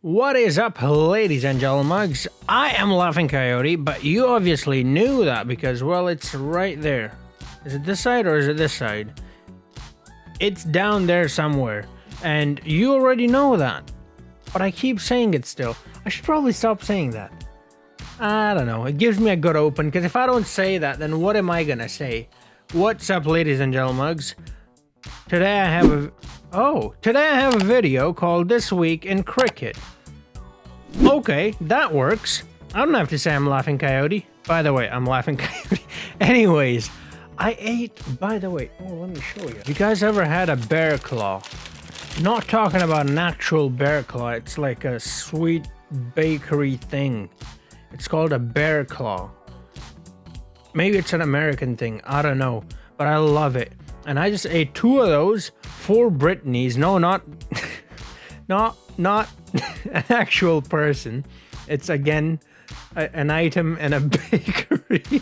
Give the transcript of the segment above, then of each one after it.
What is up, ladies and gentlemen? I am Laughing Coyote, but you obviously knew that because, well, it's right there. Is it this side or is it this side? It's down there somewhere, and you already know that. But I keep saying it still. I should probably stop saying that. I don't know. It gives me a good open, because if I don't say that, then what am I gonna say? What's up, ladies and gentlemen? Today I have a video called This Week in Cricket. Okay, that works. I don't have to say I'm Laughing Coyote. By the way, I'm Laughing Coyote. Anyways, I ate, by the way, let me show you. You guys ever had a bear claw? Not talking about an actual bear claw. It's like a sweet bakery thing. It's called a bear claw. Maybe it's an American thing. I don't know. But I love it. And I just ate 2 of those, 4 Brittany's. No, not an actual person. It's again an item in a bakery.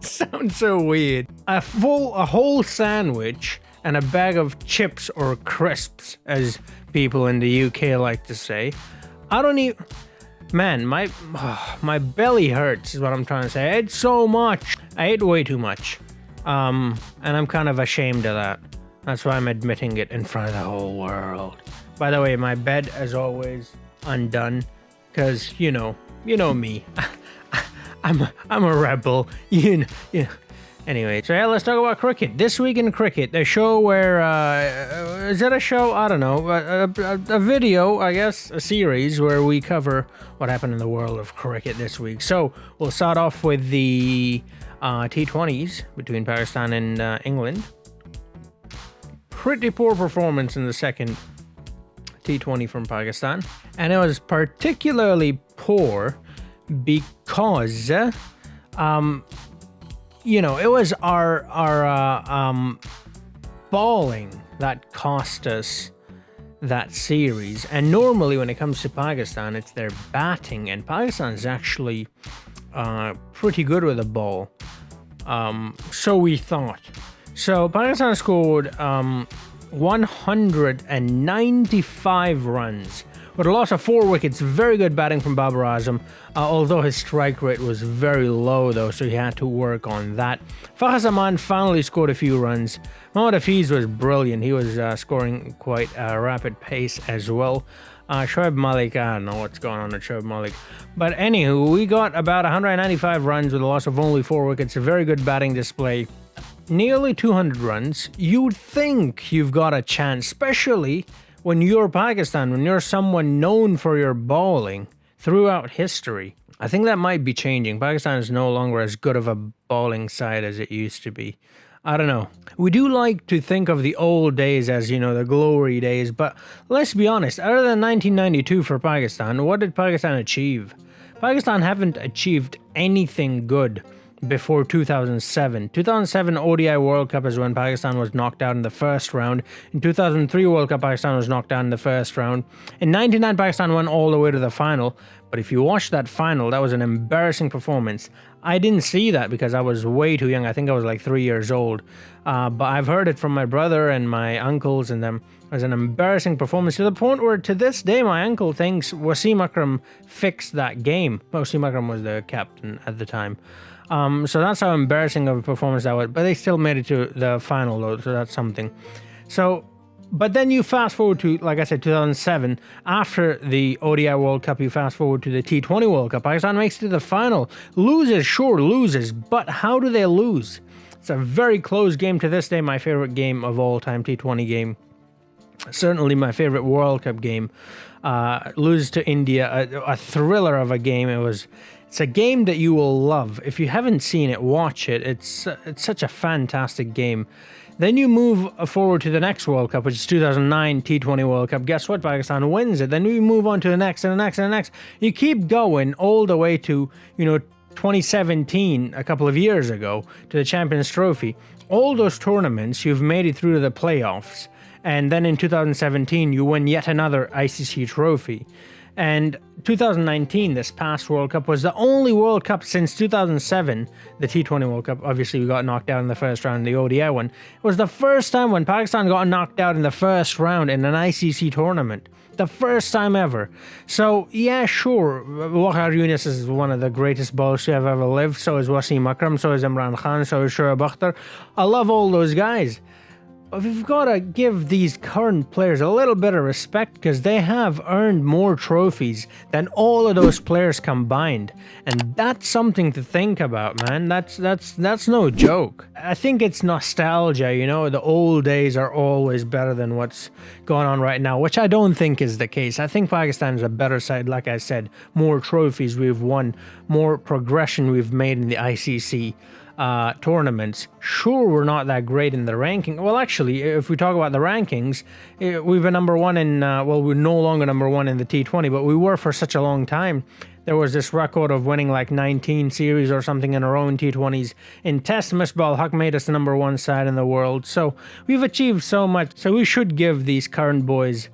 Sounds so weird. A whole sandwich and a bag of chips or crisps, as people in the UK like to say. I don't even. Man, my belly hurts is what I'm trying to say. I ate so much. I ate way too much. And I'm kind of ashamed of that. That's why I'm admitting it in front of the whole world. By the way, my bed, as always, undone. Because, you know me. I'm a rebel. You know. Anyway, so yeah, let's talk about cricket. This Week in Cricket, the show where, is it a show? I don't know. A video, I guess, a series where we cover what happened in the world of cricket this week. So we'll start off with the T20s between Pakistan and England. Pretty poor performance in the second T20 from Pakistan. And it was particularly poor because, it was our bowling that cost us that series. And normally when it comes to Pakistan, it's their batting. And Pakistan is actually pretty good with the ball. So we thought. So Pakistan scored 195 runs with a loss of 4 wickets. Very good batting from Babar Azam, although his strike rate was very low though, so he had to work on that. Fakhar Zaman finally scored a few runs. Mohammad Hafeez was brilliant. He was scoring quite a rapid pace as well. Shoaib Malik, I don't know what's going on with Shoaib Malik. But anywho, we got about 195 runs with a loss of only 4 wickets. A very good batting display. Nearly 200 runs. You'd think you've got a chance, especially when you're Pakistan, when you're someone known for your bowling throughout history. I think that might be changing. Pakistan is no longer as good of a bowling side as it used to be. I don't know. We do like to think of the old days as, the glory days, but let's be honest, other than 1992 for Pakistan, what did Pakistan achieve? Pakistan haven't achieved anything good before 2007. 2007 ODI World Cup is when Pakistan was knocked out in the first round. In 2003 World Cup, Pakistan was knocked out in the first round. In 99, Pakistan went all the way to the final. But if you watch that final, that was an embarrassing performance. I didn't see that because I was way too young. I think I was like 3 years old. But I've heard it from my brother and my uncles and them. It was an embarrassing performance to the point where to this day my uncle thinks Wasim Akram fixed that game. Wasim Akram was the captain at the time. So that's how embarrassing of a performance that was. But they still made it to the final though, so that's something. But then you fast forward to, like I said, 2007. After the ODI World Cup, you fast forward to the T20 World Cup. Pakistan makes it to the final. Loses, but how do they lose? It's a very close game to this day. My favorite game of all time, T20 game. Certainly my favorite World Cup game. Loses to India, a thriller of a game. It's a game that you will love. If you haven't seen it, watch it. It's such a fantastic game. Then you move forward to the next World Cup, which is 2009 T20 World Cup. Guess what? Pakistan wins it. Then you move on to the next and the next and the next. You keep going all the way to, 2017, a couple of years ago, to the Champions Trophy. All those tournaments, you've made it through to the playoffs. And then in 2017, you win yet another ICC trophy. And 2019, this past World Cup, was the only World Cup since 2007, the T20 World Cup. Obviously, we got knocked out in the first round in the ODI one. It was the first time when Pakistan got knocked out in the first round in an ICC tournament. The first time ever. So, yeah, sure, Wahab Riaz is one of the greatest bowlers to have ever lived. So is Wasim Akram, so is Imran Khan, so is Shoaib Akhtar. I love all those guys. But we've got to give these current players a little bit of respect because they have earned more trophies than all of those players combined. And that's something to think about, man. That's no joke. I think it's nostalgia, you know, the old days are always better than what's going on right now, which I don't think is the case. I think Pakistan is a better side, like I said. More trophies we've won, more progression we've made in the ICC tournaments. Sure, we're not that great in the ranking. Well, actually, if we talk about the rankings, we've been number one in, well, we're no longer number one in the T20, but we were for such a long time. There was this record of winning like 19 series or something in our own T20s. In Test, Misbah Haq made us the number one side in the world. So we've achieved so much. So we should give these current boys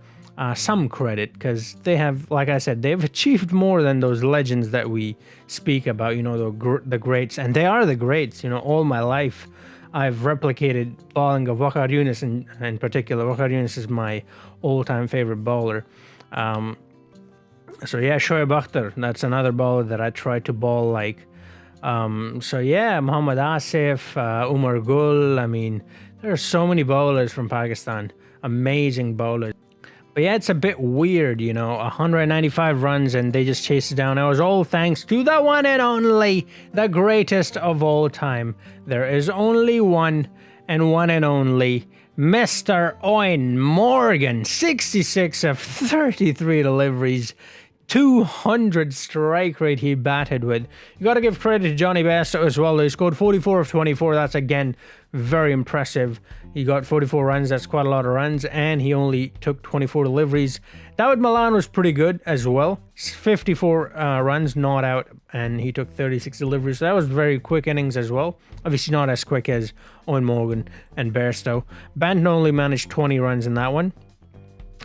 some credit because they have, like I said, they've achieved more than those legends that we speak about, you know, the greats. And they are the greats, you know, all my life. I've replicated bowling of Wahab Riaz in particular. Wahab Riaz is my all-time favorite bowler. So yeah, Shoaib Akhtar, that's another bowler that I try to bowl like. So yeah, Muhammad Asif, Umar Gul. I mean, there are so many bowlers from Pakistan, amazing bowlers. But yeah, it's a bit weird, you know, 195 runs and they just chased it down. It was all thanks to the one and only, the greatest of all time. There is only one and only, Mr. Eoin Morgan, 66 of 33 deliveries. 200 strike rate he batted with. You got to give credit to Johnny Bairstow as well. He scored 44 of 24. That's again very impressive. He got 44 runs. That's quite a lot of runs, and he only took 24 deliveries. Dawid Malan was pretty good as well. 54 runs, not out, and he took 36 deliveries. So that was very quick innings as well. Obviously not as quick as Eoin Morgan and Bairstow. Banton only managed 20 runs in that one.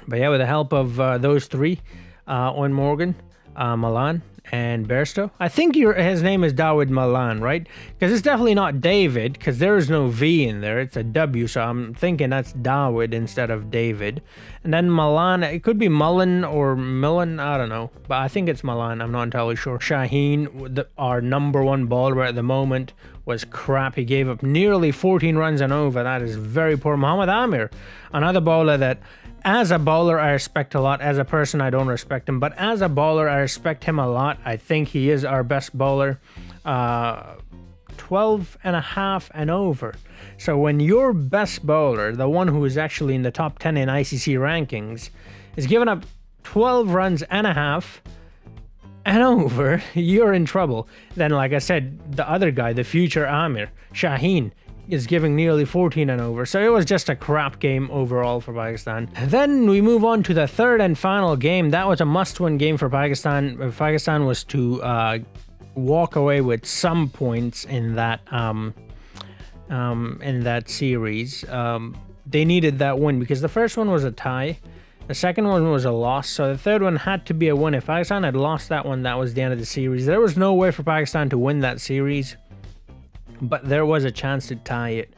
But yeah, with the help of those three, Eoin Morgan, Malan, and Bairstow. I think his name is Dawid Malan, right? Because it's definitely not David, because there is no V in there. It's a W, so I'm thinking that's Dawid instead of David. And then Malan, it could be Mullen or Milan, I don't know. But I think it's Malan, I'm not entirely sure. Shaheen, our number one bowler at the moment, was crap. He gave up nearly 14 runs and over. That is very poor. Mohammad Amir, another bowler that, as a bowler, I respect a lot. As a person, I don't respect him. But as a bowler, I respect him a lot. I think he is our best bowler. 12 and a half and over. So when your best bowler, the one who is actually in the top 10 in ICC rankings, is giving up 12 runs and a half and over, you're in trouble. Then, like I said, the other guy, the future Amir, Shaheen, is giving nearly 14 and over. So it was just a crap game overall for Pakistan. Then we move on to the third and final game. That was a must-win game for Pakistan. If Pakistan was to walk away with some points in that series, they needed that win because the first one was a tie. The second one was a loss, so the third one had to be a win. If Pakistan had lost that one, that was the end of the series. There was no way for Pakistan to win that series, but there was a chance to tie it,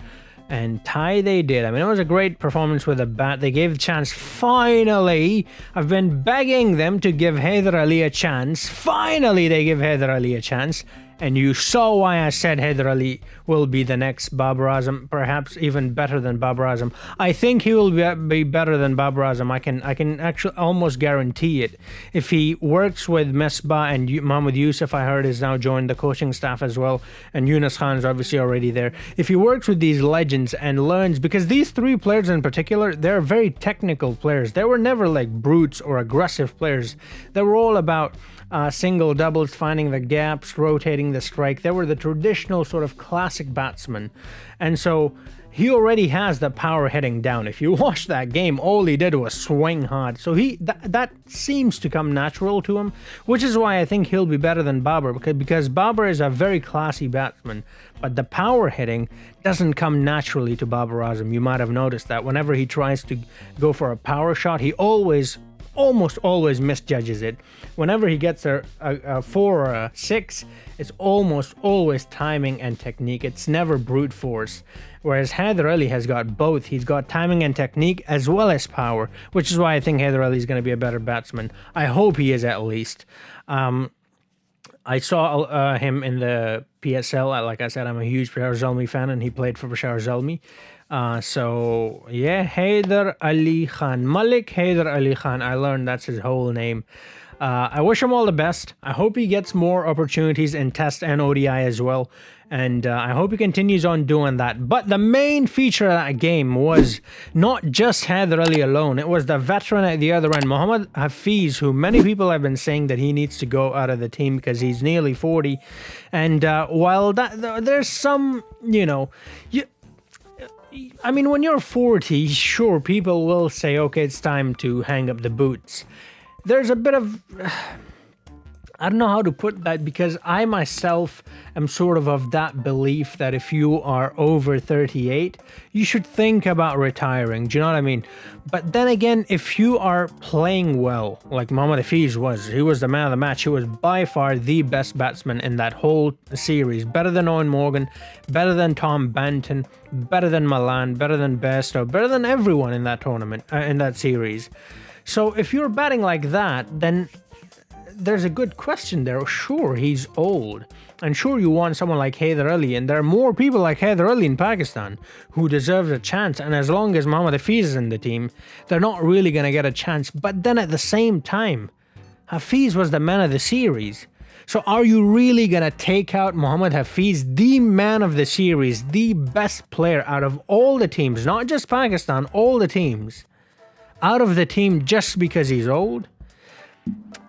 and tie they did. I mean, it was a great performance with a bat. They gave the chance. Finally, I've been begging them to give Haider Ali a chance. Finally, they give Haider Ali a chance. And you saw why I said Haider Ali will be the next Babar Azam, perhaps even better than Babar Azam. I think he will be better than Babar Azam. I can actually almost guarantee it. If he works with Misbah and Mohammad Yusuf, I heard, is now joined the coaching staff as well, and Yunus Khan is obviously already there. If he works with these legends and learns, because these three players in particular, they're very technical players. They were never like brutes or aggressive players. They were all about single doubles, finding the gaps, rotating the strike. They were the traditional sort of classic batsmen. And so he already has the power hitting down. If you watch that game, all he did was swing hard. So that seems to come natural to him, which is why I think he'll be better than Babar, because Babar is a very classy batsman, but the power hitting doesn't come naturally to Babar Azam. You might have noticed that whenever he tries to go for a power shot, he always almost always misjudges it. Whenever he gets a 4 or a 6, it's almost always timing and technique. It's never brute force. Whereas Haider Ali has got both. He's got timing and technique as well as power, which is why I think Haider Ali is going to be a better batsman. I hope he is, at least. I saw him in the PSL. Like I said, I'm a huge Peshawar Zalmi fan, and he played for Peshawar Zalmi. So yeah, Haider Ali Khan, Malik Haider Ali Khan. I learned that's his whole name. I wish him all the best. I hope he gets more opportunities in Test and ODI as well. And I hope he continues on doing that. But the main feature of that game was not just Haider Ali alone. It was the veteran at the other end, Mohammad Hafeez, who many people have been saying that he needs to go out of the team because he's nearly 40. And while that there's some, I mean, when you're 40, sure, people will say, okay, it's time to hang up the boots. There's a bit of... I don't know how to put that, because I myself am sort of that belief that if you are over 38, you should think about retiring. Do you know what I mean? But then again, if you are playing well, like Mohammad Hafeez was, he was the man of the match. He was by far the best batsman in that whole series. Better than Owen Morgan, better than Tom Banton, better than Milan, better than Bairstow, better than everyone in that tournament, in that series. So if you're batting like that, then there's a good question there. Sure, he's old, and sure, you want someone like Haider Ali, and there are more people like Haider Ali in Pakistan who deserve a chance, and as long as Mohammad Hafeez is in the team, they're not really going to get a chance. But then at the same time, Hafeez was the man of the series. So are you really going to take out Mohammad Hafeez, the man of the series, the best player out of all the teams, not just Pakistan, all the teams, out of the team just because he's old?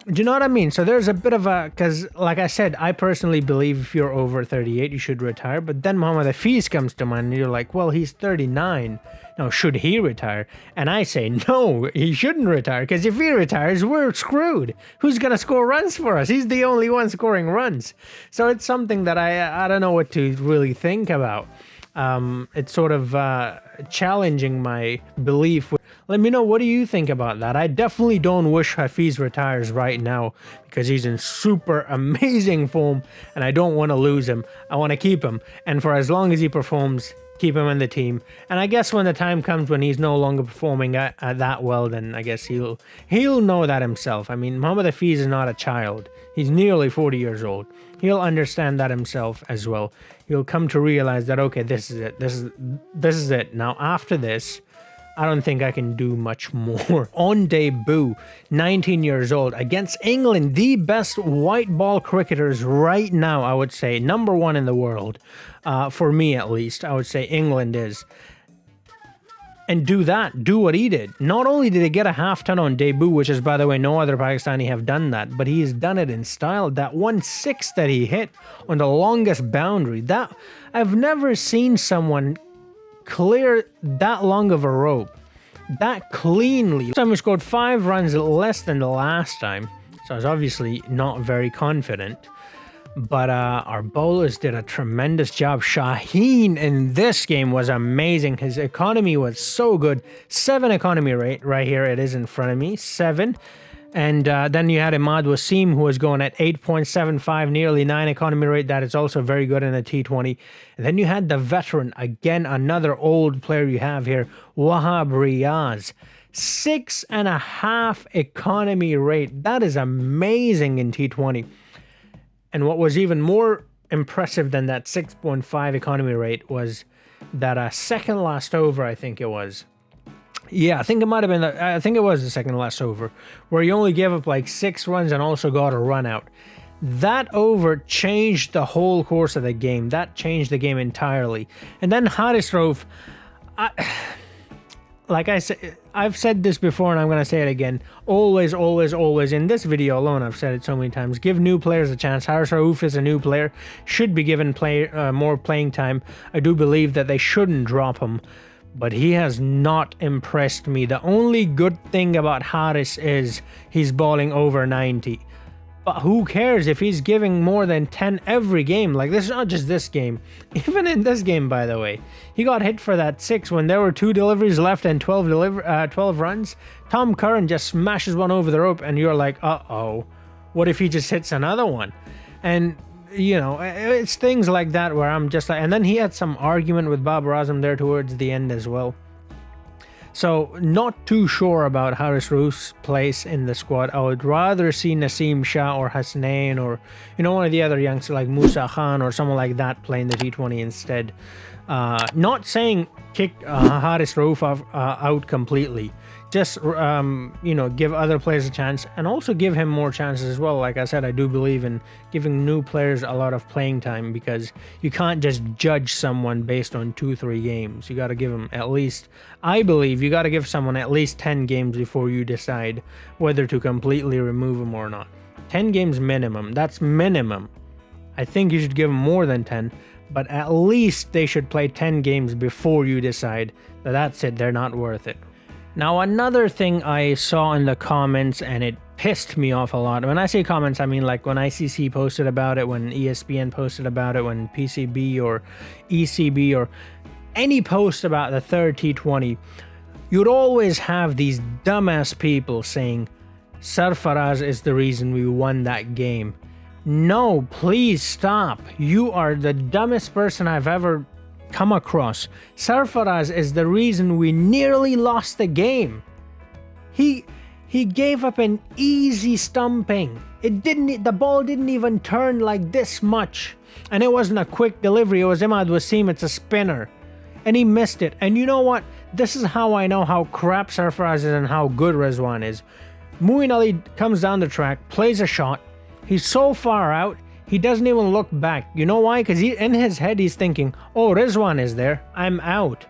Do you know what I mean? So there's a bit of a... Because, like I said, I personally believe if you're over 38, you should retire. But then Mohammad Hafeez comes to mind, and you're like, well, he's 39. Now, should he retire? And I say, no, he shouldn't retire. Because if he retires, we're screwed. Who's going to score runs for us? He's the only one scoring runs. So it's something that I don't know what to really think about. It's sort of challenging my belief. Let me know, what do you think about that? I definitely don't wish Hafeez retires right now, because he's in super amazing form and I don't want to lose him. I want to keep him, and for as long as he performs, keep him in the team. And I guess when the time comes when he's no longer performing at that well, then I guess he'll know that himself. I mean, Mohammad Hafeez is not a child. He's nearly 40 years old. He'll understand that himself as well. He'll come to realize that, okay, this is it. This is it. Now, after this, I don't think I can do much more. On debut, 19 years old, against England, the best white ball cricketers right now, I would say, number one in the world. For me, at least, I would say England is. And do what he did. Not only did he get a half-ton on debut, which is, by the way, no other Pakistani have done that, but he has done it in style. That 1/6 that he hit on the longest boundary, that I've never seen someone clear that long of a rope that cleanly. This time we scored 5 runs less than the last time, so I was obviously not very confident. But our bowlers did a tremendous job. Shaheen in this game was amazing. His economy was so good. 7 economy rate right here. It is in front of me. 7. And then you had Imad Wasim, who was going at 8.75, nearly 9 economy rate. That is also very good in a T20. And then you had the veteran, again, another old player you have here, Wahab Riaz. 6.5 economy rate. That is amazing in T20. And what was even more impressive than that 6.5 economy rate was that second last over, I think it was. Yeah, I think it might have been, I think it was the second last over, where he only gave up like 6 runs and also got a run out. That over changed the whole course of the game. That changed the game entirely. And then Haris Rauf, like I said, I've said this before and I'm going to say it again. Always, always, always, in this video alone, I've said it so many times, give new players a chance. Haris Rauf is a new player, should be given more playing time. I do believe that they shouldn't drop him, but he has not impressed me. The only good thing about Haris is he's bowling over 90. But who cares if he's giving more than 10 every game? Like, this is not just this game. Even in this game, by the way. He got hit for that 6 when there were 2 deliveries left and 12 runs. Tom Curran just smashes one over the rope and you're like, uh-oh. What if he just hits another one? And, you know, it's things like that where I'm just like... And then he had some argument with Wahab Riaz there towards the end as well. So, not too sure about Haris Rauf's place in the squad. I would rather see Naseem Shah or Hasnain or, you know, one of the other youngsters like Musa Khan or someone like that playing the T20 instead. Not saying kick Haris Rauf out completely. Just, you know, give other players a chance and also give him more chances as well. Like I said, I do believe in giving new players a lot of playing time because you can't just judge someone based on 2-3 games. You got to give them at least, I believe you got to give someone at least 10 games before you decide whether to completely remove them or not. 10 games minimum. That's minimum. I think you should give them more than 10, but at least they should play 10 games before you decide that that's it, they're not worth it. Now, another thing I saw in the comments, and it pissed me off a lot. When I say comments, I mean like when ICC posted about it, when ESPN posted about it, when PCB or ECB or any post about the third T20, you'd always have these dumbass people saying, Sarfaraz is the reason we won that game. No, please stop. You are the dumbest person I've ever come across. Sarfaraz is the reason we nearly lost the game. He gave up an easy stumping. The ball didn't even turn like this much. And it wasn't a quick delivery. It was Imad Wasim. It's a spinner. And he missed it. And you know what? This is how I know how crap Sarfaraz is and how good Rizwan is. Moeen Ali comes down the track, plays a shot. He's so far out, he doesn't even look back. You know why? Because in his head, he's thinking, oh, Rizwan is there. I'm out.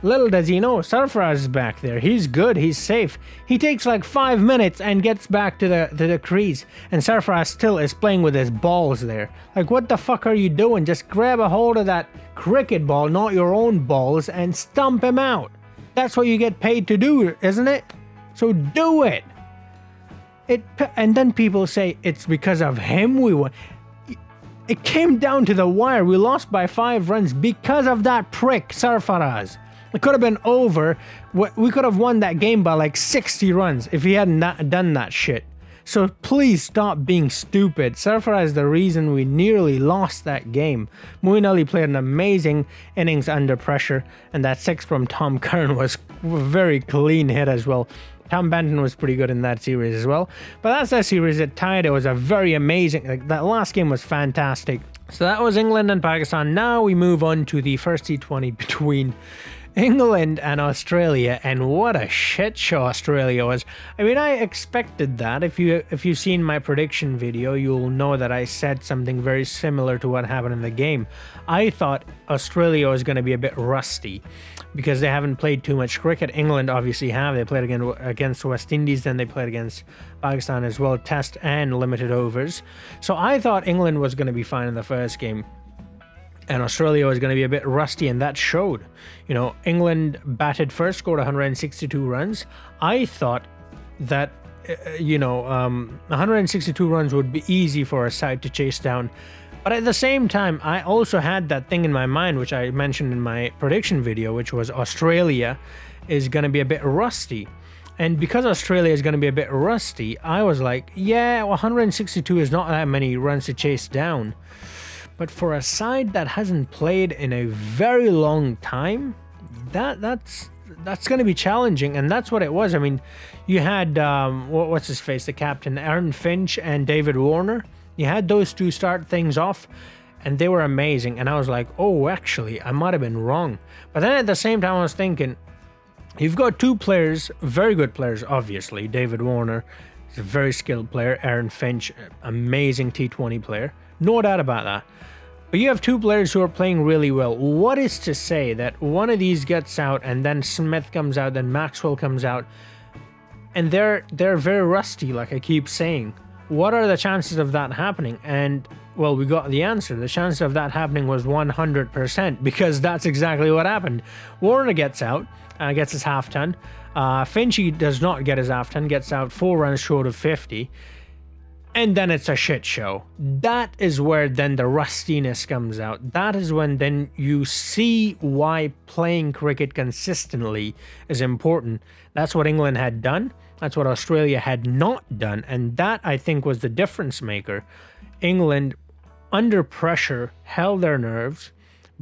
Little does he know, Sarfaraz is back there. He's good. He's safe. He takes like 5 minutes and gets back to the crease. And Sarfaraz still is playing with his balls there. Like, what the fuck are you doing? Just grab a hold of that cricket ball, not your own balls, and stump him out. That's what you get paid to do, isn't it? So do it. And then people say it's because of him we won. It came down to the wire. We lost by 5 runs because of that prick, Sarfaraz. It could have been over. We could have won that game by like 60 runs if he hadn't done that shit. So please stop being stupid. Sarfaraz is the reason we nearly lost that game. Moeen Ali played an amazing innings under pressure, and that 6 from Tom Curran was a very clean hit as well. Tom Benton was pretty good in that series as well. But that's that series. It tied. It was a very amazing... Like, that last game was fantastic. So that was England and Pakistan. Now we move on to the first T20 between England and Australia, and what a shit show Australia was. I mean, I expected that. If you've seen my prediction video, you'll know that I said something very similar to what happened in the game. I thought Australia was going to be a bit rusty because they haven't played too much cricket. England obviously have. They played against West Indies, then they played against Pakistan as well, test and limited overs. So I thought England was going to be fine in the first game, and Australia was going to be a bit rusty, and that showed. You know, England batted first, scored 162 runs. I thought that, 162 runs would be easy for a side to chase down. But at the same time, I also had that thing in my mind, which I mentioned in my prediction video, which was Australia is going to be a bit rusty. And because Australia is going to be a bit rusty, I was like, yeah, 162 is not that many runs to chase down. But for a side that hasn't played in a very long time, that's going to be challenging, and that's what it was. I mean, you had what's his face, the captain, Aaron Finch and David Warner. You had those two start things off, and they were amazing. And I was like, oh, actually, I might have been wrong. But then at the same time, I was thinking, you've got 2 players, very good players, obviously. David Warner is a very skilled player. Aaron Finch, amazing T20 player. No doubt about that. But you have 2 players who are playing really well. What is to say that one of these gets out and then Smith comes out, then Maxwell comes out, and they're very rusty, like I keep saying. What are the chances of that happening? And, well, we got the answer. The chance of that happening was 100%, because that's exactly what happened. Warner gets out, gets his half ton. Finchy does not get his half ton, gets out 4 runs short of 50. and then it's a shit show. That is where then the rustiness comes out. That is when then you see why playing cricket consistently is important. That's what England had done. That's what Australia had not done. And that, I think, was the difference maker. England, under pressure, held their nerves,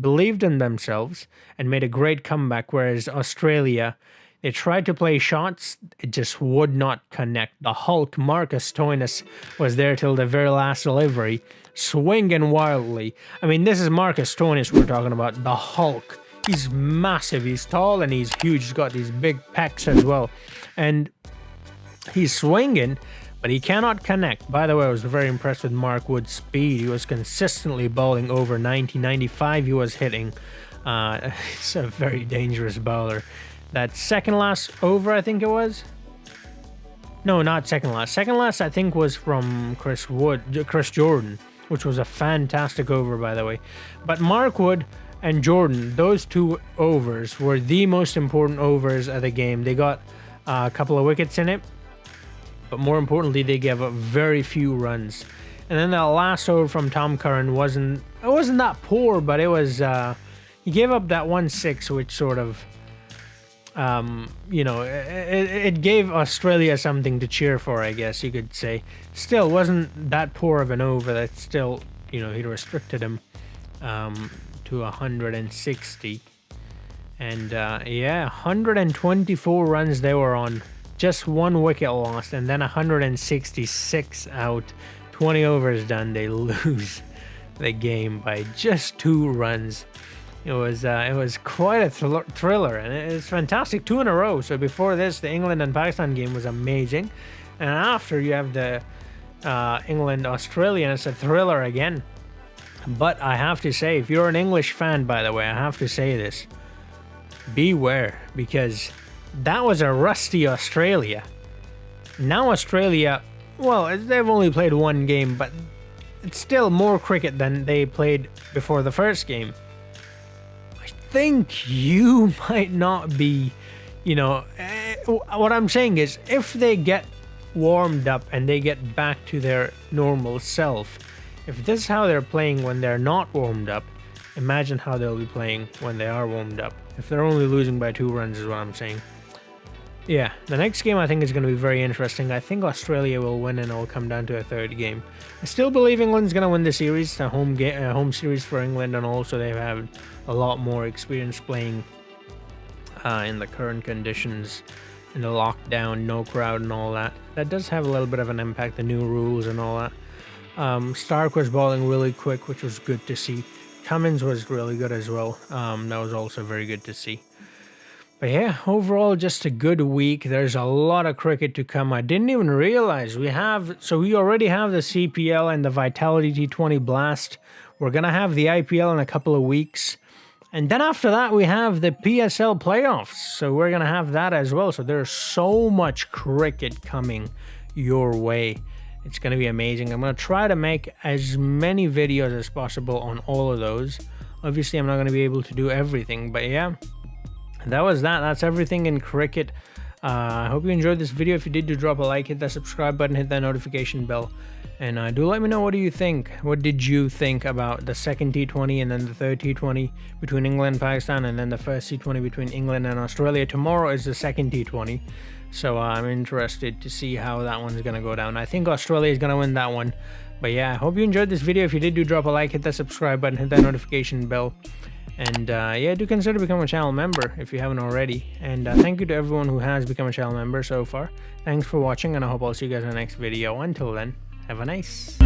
believed in themselves, and made a great comeback, whereas Australia, they tried to play shots, it just would not connect. The Hulk, Marcus Stoinis, was there till the very last delivery, swinging wildly. I mean, this is Marcus Stoinis we're talking about, the Hulk. He's massive, he's tall, and he's huge. He's got these big pecs as well. And he's swinging, but he cannot connect. By the way, I was very impressed with Mark Wood's speed. He was consistently bowling over 90, 95 he was hitting. He's a very dangerous bowler. That second last over, I think it was? No, not second last. Second last, I think, was from Chris Jordan, which was a fantastic over, by the way. But Mark Wood and Jordan, those two overs were the most important overs of the game. They got a couple of wickets in it, but more importantly, they gave up very few runs. And then the last over from Tom Curran wasn't that poor, but it was he gave up that 1-6, which sort of it gave Australia something to cheer for, I guess you could say. Still wasn't that poor of an over. That still, he restricted him to 160. And 124 runs they were on. Just one wicket lost, and then 166 out. 20 overs done. They lose the game by just 2 runs. It was quite a thriller, and it's fantastic. 2 in a row. So before this, the England and Pakistan game was amazing, and after you have the England-Australia, and it's a thriller again. But I have to say, if you're an English fan, by the way, I have to say this: beware, because that was a rusty Australia. Now Australia, well, they've only played 1 game, but it's still more cricket than they played before the first game. Think you might not be, what I'm saying is, if they get warmed up and they get back to their normal self, if this is how they're playing when they're not warmed up, imagine how they'll be playing when they are warmed up. If they're only losing by 2 runs is what I'm saying. Yeah, the next game I think is going to be very interesting. I think Australia will win, and it'll come down to a 3rd game. I still believe England's going to win the series, the home series for England, and also they've had a lot more experience playing in the current conditions, in the lockdown, no crowd and all that. That does have a little bit of an impact, the new rules and all that. Stark was bowling really quick, which was good to see. Cummins was really good as well. That was also very good to see. But yeah, overall, just a good week. There's a lot of cricket to come. I didn't even realize we already have the CPL and the Vitality T20 Blast. We're going to have the IPL in a couple of weeks. And then after that, we have the PSL playoffs. So we're going to have that as well. So there's so much cricket coming your way. It's going to be amazing. I'm going to try to make as many videos as possible on all of those. Obviously, I'm not going to be able to do everything. But yeah, that was that. That's everything in cricket. I hope you enjoyed this video. If you did, do drop a like, hit that subscribe button, hit that notification bell. And do let me know, what do you think? What did you think about the second T20 and then the third T20 between England and Pakistan, and then the first T20 between England and Australia? Tomorrow is the second T20. So I'm interested to see how that one's going to go down. I think Australia is going to win that one. But yeah, I hope you enjoyed this video. If you did, do drop a like, hit that subscribe button, hit that notification bell. And yeah, do consider becoming a channel member if you haven't already. And thank you to everyone who has become a channel member so far. Thanks for watching, and I hope I'll see you guys in the next video. Until then, have a nice.